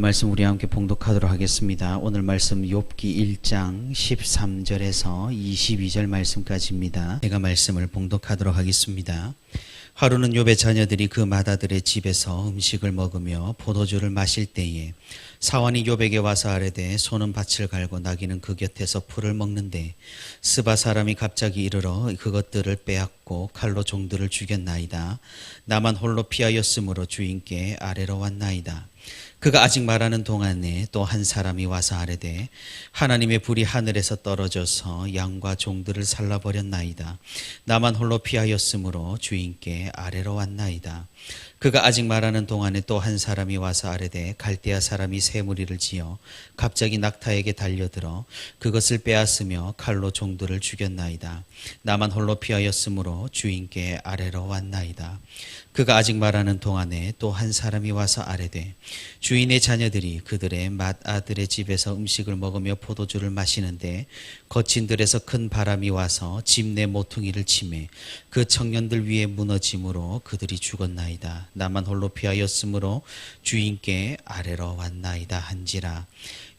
말씀 우리 함께 봉독하도록 하겠습니다. 오늘 말씀 욥기 1장 13절에서 22절 말씀까지입니다. 제가 말씀을 봉독하도록 하겠습니다. 하루는 욥의 자녀들이 그 맏아들의 집에서 음식을 먹으며 포도주를 마실 때에 사환이 욥에게 와서 아뢰되 소는 밭을 갈고 나귀는 그 곁에서 풀을 먹는데 스바 사람이 갑자기 이르러 그것들을 빼앗고 칼로 종들을 죽였나이다. 나만 홀로 피하였으므로 주인께 아뢰러 왔나이다. 그가 아직 말하는 동안에 또 한 사람이 와서 아뢰되 하나님의 불이 하늘에서 떨어져서 양과 종들을 살라버렸나이다. 나만 홀로 피하였으므로 주인께 아뢰러 왔나이다. 그가 아직 말하는 동안에 또 한 사람이 와서 아뢰되 갈대아 사람이 새 무리를 지어 갑자기 낙타에게 달려들어 그것을 빼앗으며 칼로 종들을 죽였나이다. 나만 홀로 피하였으므로 주인께 아뢰러 왔나이다. 그가 아직 말하는 동안에 또 한 사람이 와서 아뢰되 주인의 자녀들이 그들의 맏아들의 집에서 음식을 먹으며 포도주를 마시는데 거친 들에서 큰 바람이 와서 집 내 모퉁이를 치매 그 청년들 위에 무너짐으로 그들이 죽었나이다. 나만 홀로 피하였으므로 주인께 아뢰러 왔나이다 한지라.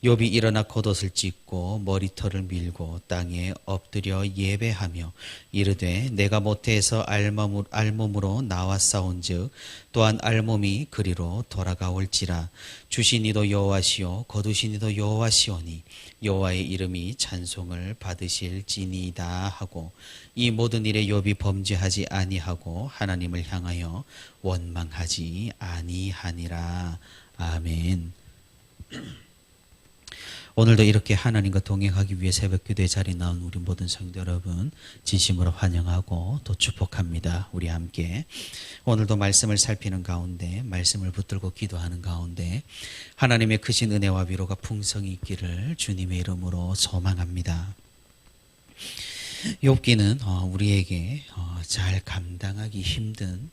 욥이 일어나 겉옷을 찢고 머리털을 밀고 땅에 엎드려 예배하며 이르되 내가 모태에서 알몸으로 나왔사온즉 또한 알몸이 그리로 돌아가올지라. 주신 이도 여호와시요 거두신 이도 여호와시오니 여호와의 이름이 찬송을 받으실지니이다 하고 이 모든 일에 욥이 범죄하지 아니하고 하나님을 향하여 원망하지 아니하니라. 아멘. 오늘도 이렇게 하나님과 동행하기 위해 새벽기도의 자리에 나온 우리 모든 성도 여러분 진심으로 환영하고 또 축복합니다. 우리 함께 오늘도 말씀을 살피는 가운데 말씀을 붙들고 기도하는 가운데 하나님의 크신 은혜와 위로가 풍성히 있기를 주님의 이름으로 소망합니다. 욥기는 우리에게 잘 감당하기 힘든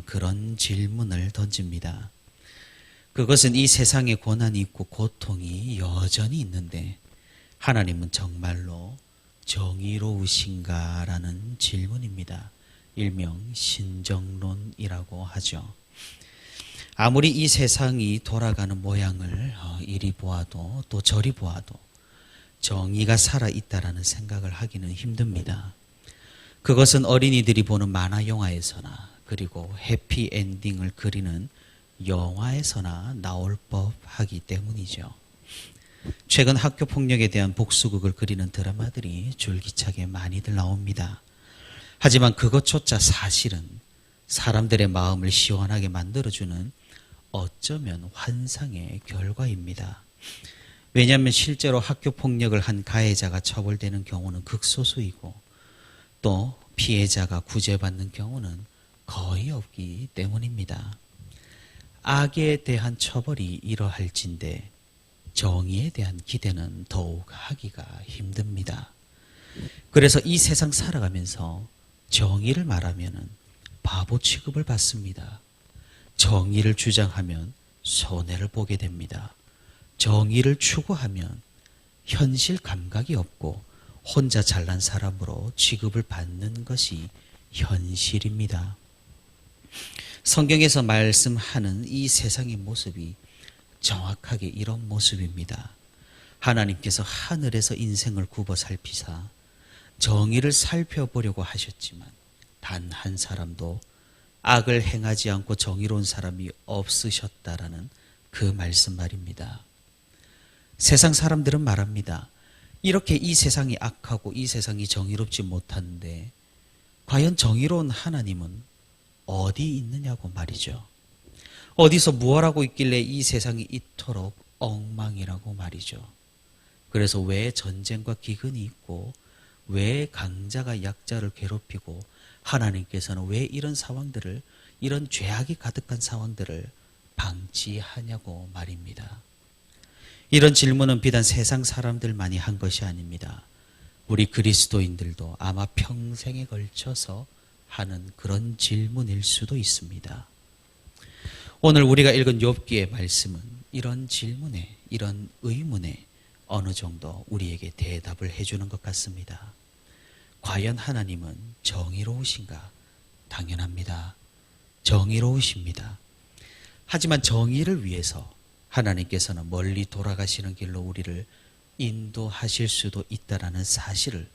그런 질문을 던집니다. 그것은 이 세상에 고난이 있고 고통이 여전히 있는데 하나님은 정말로 정의로우신가라는 질문입니다. 일명 신정론이라고 하죠. 아무리 이 세상이 돌아가는 모양을 이리 보아도 또 저리 보아도 정의가 살아있다라는 생각을 하기는 힘듭니다. 그것은 어린이들이 보는 만화 영화에서나 그리고 해피엔딩을 그리는 영화에서나 나올 법하기 때문이죠. 최근 학교 폭력에 대한 복수극을 그리는 드라마들이 줄기차게 많이들 나옵니다. 하지만 그것조차 사실은 사람들의 마음을 시원하게 만들어주는 어쩌면 환상의 결과입니다. 왜냐하면 실제로 학교 폭력을 한 가해자가 처벌되는 경우는 극소수이고 또 피해자가 구제받는 경우는 거의 없기 때문입니다. 악에 대한 처벌이 이러할진데 정의에 대한 기대는 더욱 하기가 힘듭니다. 그래서 이 세상 살아가면서 정의를 말하면 바보 취급을 받습니다. 정의를 주장하면 손해를 보게 됩니다. 정의를 추구하면 현실 감각이 없고 혼자 잘난 사람으로 취급을 받는 것이 현실입니다. 성경에서 말씀하는 이 세상의 모습이 정확하게 이런 모습입니다. 하나님께서 하늘에서 인생을 굽어 살피사 정의를 살펴보려고 하셨지만 단 한 사람도 악을 행하지 않고 정의로운 사람이 없으셨다라는 그 말씀 말입니다. 세상 사람들은 말합니다. 이렇게 이 세상이 악하고 이 세상이 정의롭지 못한데 과연 정의로운 하나님은 어디 있느냐고 말이죠. 어디서 무엇 하고 있길래 이 세상이 이토록 엉망이라고 말이죠. 그래서 왜 전쟁과 기근이 있고 왜 강자가 약자를 괴롭히고 하나님께서는 왜 이런 상황들을 이런 죄악이 가득한 상황들을 방치하냐고 말입니다. 이런 질문은 비단 세상 사람들만이 한 것이 아닙니다. 우리 그리스도인들도 아마 평생에 걸쳐서 하는 그런 질문일 수도 있습니다. 오늘 우리가 읽은 욥기의 말씀은 이런 질문에, 이런 의문에 어느 정도 우리에게 대답을 해주는 것 같습니다. 과연 하나님은 정의로우신가? 당연합니다. 정의로우십니다. 하지만 정의를 위해서 하나님께서는 멀리 돌아가시는 길로 우리를 인도하실 수도 있다라는 사실을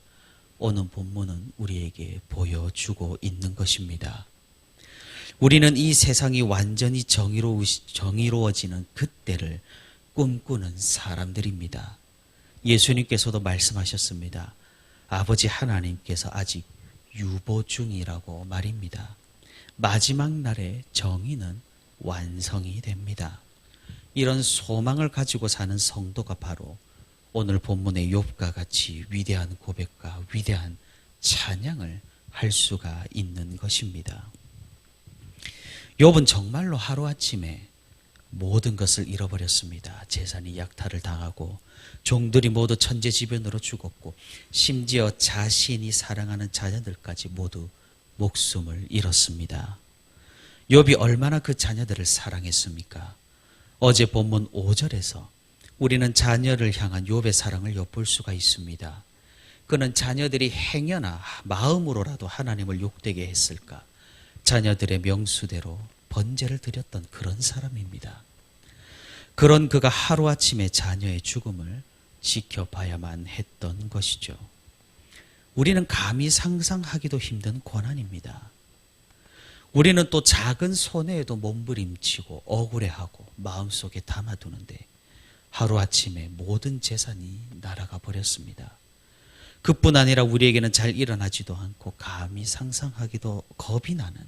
오늘 본문은 우리에게 보여주고 있는 것입니다. 우리는 이 세상이 완전히 정의로워지는 그때를 꿈꾸는 사람들입니다. 예수님께서도 말씀하셨습니다. 아버지 하나님께서 아직 유보 중이라고 말입니다. 마지막 날에 정의는 완성이 됩니다. 이런 소망을 가지고 사는 성도가 바로 오늘 본문의 욥과 같이 위대한 고백과 위대한 찬양을 할 수가 있는 것입니다. 욥은 정말로 하루아침에 모든 것을 잃어버렸습니다. 재산이 약탈을 당하고 종들이 모두 천재지변으로 죽었고 심지어 자신이 사랑하는 자녀들까지 모두 목숨을 잃었습니다. 욥이 얼마나 그 자녀들을 사랑했습니까? 어제 본문 5절에서 우리는 자녀를 향한 욥의 사랑을 엿볼 수가 있습니다. 그는 자녀들이 행여나 마음으로라도 하나님을 욕되게 했을까? 자녀들의 명수대로 번제를 드렸던 그런 사람입니다. 그런 그가 하루아침에 자녀의 죽음을 지켜봐야만 했던 것이죠. 우리는 감히 상상하기도 힘든 고난입니다. 우리는 또 작은 손해에도 몸부림치고 억울해하고 마음속에 담아두는데 하루아침에 모든 재산이 날아가 버렸습니다. 그뿐 아니라 우리에게는 잘 일어나지도 않고 감히 상상하기도 겁이 나는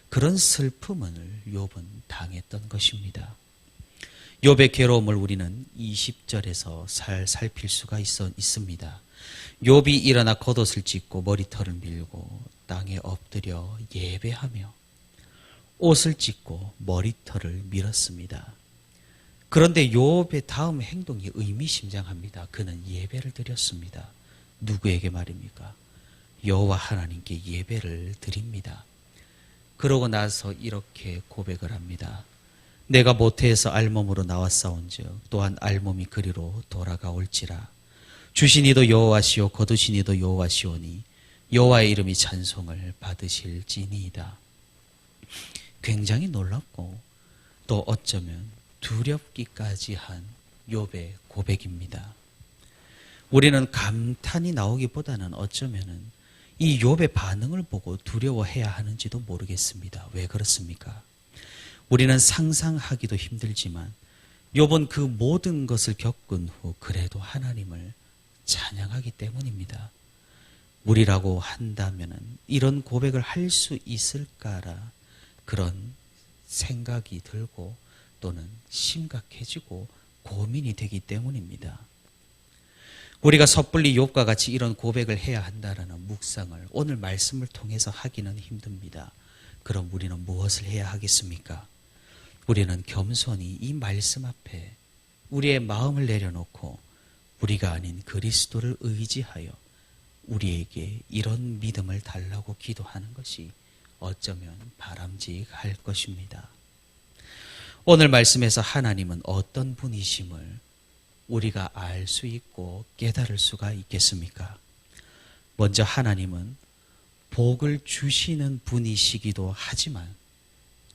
그런 슬픔을 욥은 당했던 것입니다. 욥의 괴로움을 우리는 20절에서 살필 수가 있습니다. 욥이 일어나 겉옷을 찢고 머리털을 밀고 땅에 엎드려 예배하며 옷을 찢고 머리털을 밀었습니다. 그런데 욥의 다음 행동이 의미심장합니다. 그는 예배를 드렸습니다. 누구에게 말입니까? 여호와 하나님께 예배를 드립니다. 그러고 나서 이렇게 고백을 합니다. 내가 모태에서 알몸으로 나왔사온즉 또한 알몸이 그리로 돌아가올지라. 주시니도 여호와시오 거두시니도 여호와시오니 여호와의 이름이 찬송을 받으실지니이다. 굉장히 놀랍고 또 어쩌면 두렵기까지 한 욥의 고백입니다. 우리는 감탄이 나오기보다는 어쩌면은 이 욥의 반응을 보고 두려워해야 하는지도 모르겠습니다. 왜 그렇습니까? 우리는 상상하기도 힘들지만 욥은 그 모든 것을 겪은 후 그래도 하나님을 찬양하기 때문입니다. 우리라고 한다면은 이런 고백을 할 수 있을까라 그런 생각이 들고 또는 심각해지고 고민이 되기 때문입니다. 우리가 섣불리 욥과 같이 이런 고백을 해야 한다라는 묵상을 오늘 말씀을 통해서 하기는 힘듭니다. 그럼 우리는 무엇을 해야 하겠습니까? 우리는 겸손히 이 말씀 앞에 우리의 마음을 내려놓고 우리가 아닌 그리스도를 의지하여 우리에게 이런 믿음을 달라고 기도하는 것이 어쩌면 바람직할 것입니다. 오늘 말씀에서 하나님은 어떤 분이심을 우리가 알 수 있고 깨달을 수가 있겠습니까? 먼저 하나님은 복을 주시는 분이시기도 하지만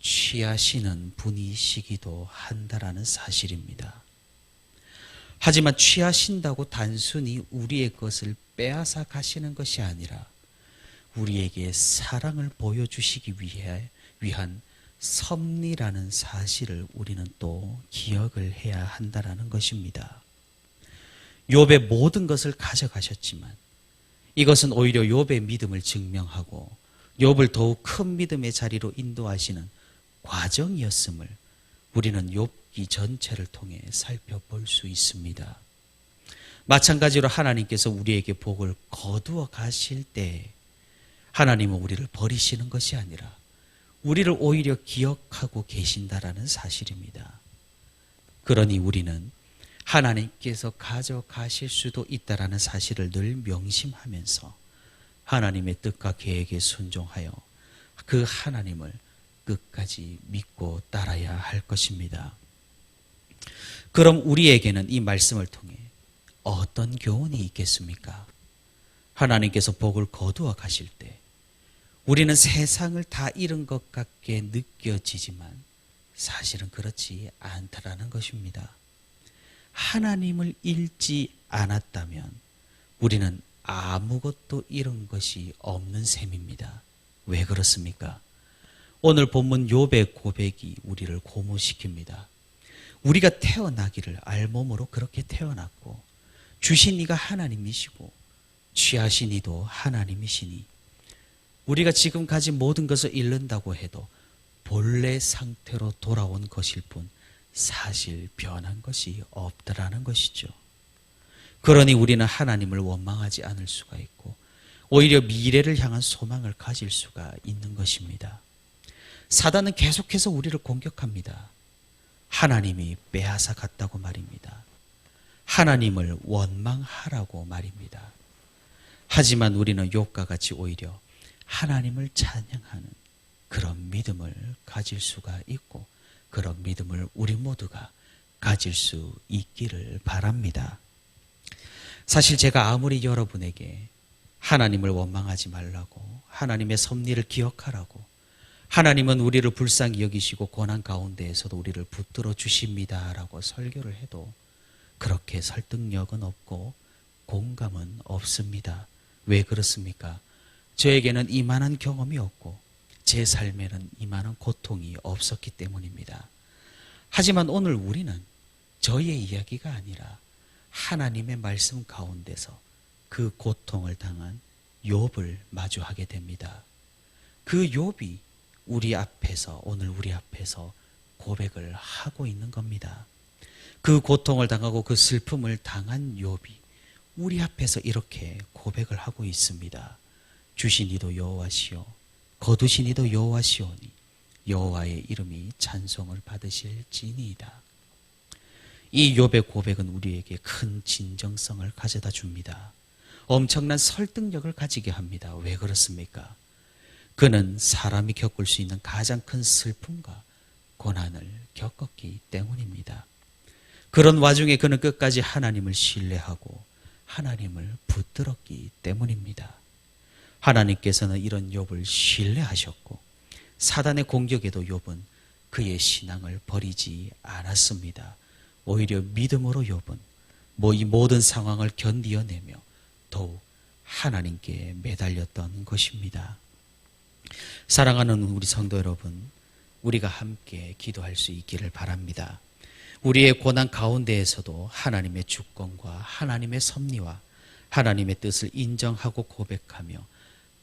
취하시는 분이시기도 한다라는 사실입니다. 하지만 취하신다고 단순히 우리의 것을 빼앗아 가시는 것이 아니라 우리에게 사랑을 보여주시기 위한 섭리라는 사실을 우리는 또 기억을 해야 한다라는 것입니다. 욥의 모든 것을 가져가셨지만 이것은 오히려 욥의 믿음을 증명하고 욥을 더욱 큰 믿음의 자리로 인도하시는 과정이었음을 우리는 욥기 전체를 통해 살펴볼 수 있습니다. 마찬가지로 하나님께서 우리에게 복을 거두어 가실 때 하나님은 우리를 버리시는 것이 아니라 우리를 오히려 기억하고 계신다라는 사실입니다. 그러니 우리는 하나님께서 가져가실 수도 있다라는 사실을 늘 명심하면서 하나님의 뜻과 계획에 순종하여 그 하나님을 끝까지 믿고 따라야 할 것입니다. 그럼 우리에게는 이 말씀을 통해 어떤 교훈이 있겠습니까? 하나님께서 복을 거두어 가실 때 우리는 세상을 다 잃은 것 같게 느껴지지만 사실은 그렇지 않다라는 것입니다. 하나님을 잃지 않았다면 우리는 아무것도 잃은 것이 없는 셈입니다. 왜 그렇습니까? 오늘 본문 욥의 고백이 우리를 고무시킵니다. 우리가 태어나기를 알몸으로 그렇게 태어났고 주신 이가 하나님이시고 취하신 이도 하나님이시니 우리가 지금 가진 모든 것을 잃는다고 해도 본래 상태로 돌아온 것일 뿐 사실 변한 것이 없다라는 것이죠. 그러니 우리는 하나님을 원망하지 않을 수가 있고 오히려 미래를 향한 소망을 가질 수가 있는 것입니다. 사단은 계속해서 우리를 공격합니다. 하나님이 빼앗아 갔다고 말입니다. 하나님을 원망하라고 말입니다. 하지만 우리는 욥과 같이 오히려 하나님을 찬양하는 그런 믿음을 가질 수가 있고 그런 믿음을 우리 모두가 가질 수 있기를 바랍니다. 사실 제가 아무리 여러분에게 하나님을 원망하지 말라고 하나님의 섭리를 기억하라고 하나님은 우리를 불쌍히 여기시고 고난 가운데에서도 우리를 붙들어 주십니다라고 설교를 해도 그렇게 설득력은 없고 공감은 없습니다. 왜 그렇습니까? 저에게는 이만한 경험이 없고 제 삶에는 이만한 고통이 없었기 때문입니다. 하지만 오늘 우리는 저의 이야기가 아니라 하나님의 말씀 가운데서 그 고통을 당한 욥을 마주하게 됩니다. 그 욥이 오늘 우리 앞에서 고백을 하고 있는 겁니다. 그 고통을 당하고 그 슬픔을 당한 욥이 우리 앞에서 이렇게 고백을 하고 있습니다. 주신 이도 여호와시오 거두신 이도 여호와시오니 여호와의 이름이 찬송을 받으실지니이다. 이 욥의 고백은 우리에게 큰 진정성을 가져다 줍니다. 엄청난 설득력을 가지게 합니다. 왜 그렇습니까? 그는 사람이 겪을 수 있는 가장 큰 슬픔과 고난을 겪었기 때문입니다. 그런 와중에 그는 끝까지 하나님을 신뢰하고 하나님을 붙들었기 때문입니다. 하나님께서는 이런 욥을 신뢰하셨고 사단의 공격에도 욥은 그의 신앙을 버리지 않았습니다. 오히려 믿음으로 욥은 이 모든 상황을 견디어내며 더욱 하나님께 매달렸던 것입니다. 사랑하는 우리 성도 여러분, 우리가 함께 기도할 수 있기를 바랍니다. 우리의 고난 가운데에서도 하나님의 주권과 하나님의 섭리와 하나님의 뜻을 인정하고 고백하며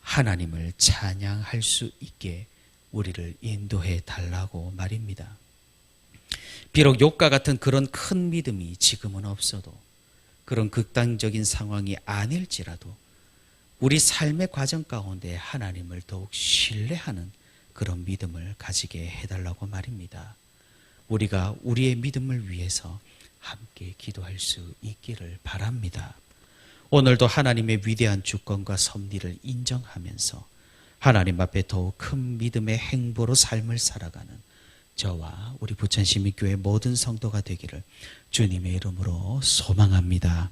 하나님을 찬양할 수 있게 우리를 인도해 달라고 말입니다. 비록 욥과 같은 그런 큰 믿음이 지금은 없어도 그런 극단적인 상황이 아닐지라도 우리 삶의 과정 가운데 하나님을 더욱 신뢰하는 그런 믿음을 가지게 해달라고 말입니다. 우리가 우리의 믿음을 위해서 함께 기도할 수 있기를 바랍니다. 오늘도 하나님의 위대한 주권과 섭리를 인정하면서 하나님 앞에 더욱 큰 믿음의 행보로 삶을 살아가는 저와 우리 부천시민교회 모든 성도가 되기를 주님의 이름으로 소망합니다.